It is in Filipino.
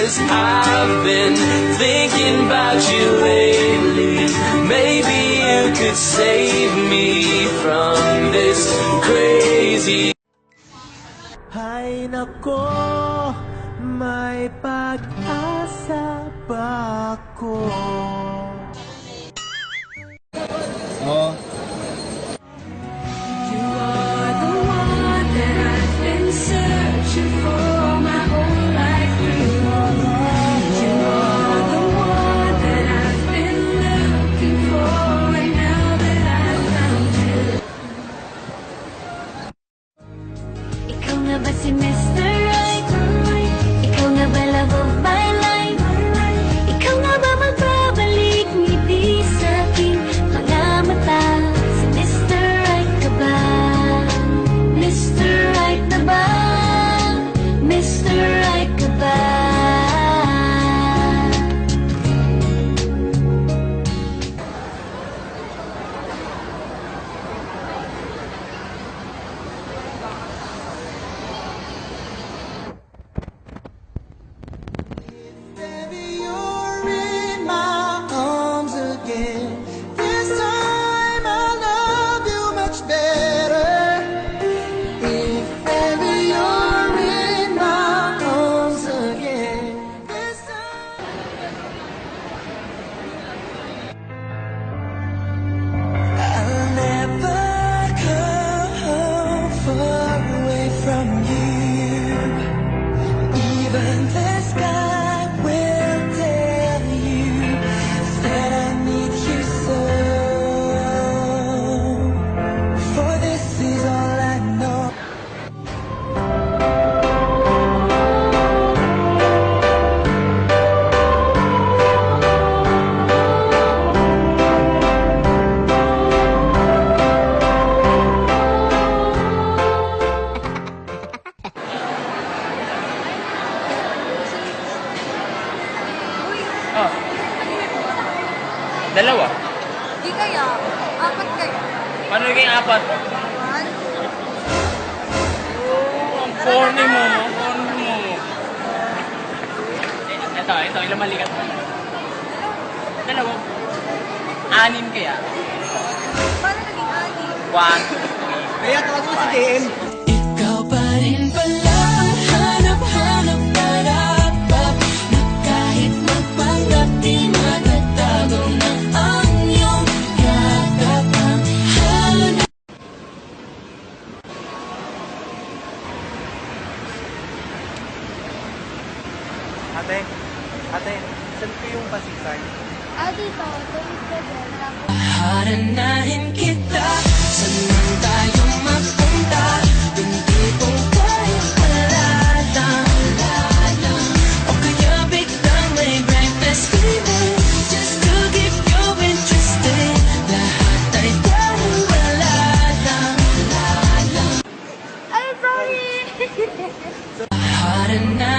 'cause I've been thinking about you lately. Maybe you could save me from this crazy. Ay nako, may pag-asa ba ako? Oh. You are the one that I've been searching for my whole life through. You are the one that I've been looking for, and now that I've found you. Ikaw nga ba si Mr. Right? Ikaw nga ba love of my life? Ikaw nga ba magbabalik ngiti sa aking mga mata? Si Mr. Right ka ba? Mr. Right na ba? Mr. Right ka ba? Baby, you're in my arms again. This time I'll love you much better. If ever you're in my arms again, this time. I'll never go far away from you. Even the sky will tell you that I need you so. For this is all I know. Oh. Dalawa. Di kaya, apat kayo. Paano naging apat? One, Oh, ang corny mo. Ang corny mo. Ito, ilang malikat mo. Dalawa. Anim kaya. paano naging ani? 1, 2, 3. Kaya tawag mo si JM. Ikaw pa rin pala ang hanap-hanap narapap, na kahit magpanggap di magtatago na ang iyong yakap ang halo na. Ate, saan ko yung pasikan? Dito, doon ka dyan. Haranahin kita, saan man tayo mapunta, hindi kong tayo malalang. O kaya biglang may breakfast fever, just to keep you interested. Lahat ay dahil wala lang. Ay, sorry! Haranahin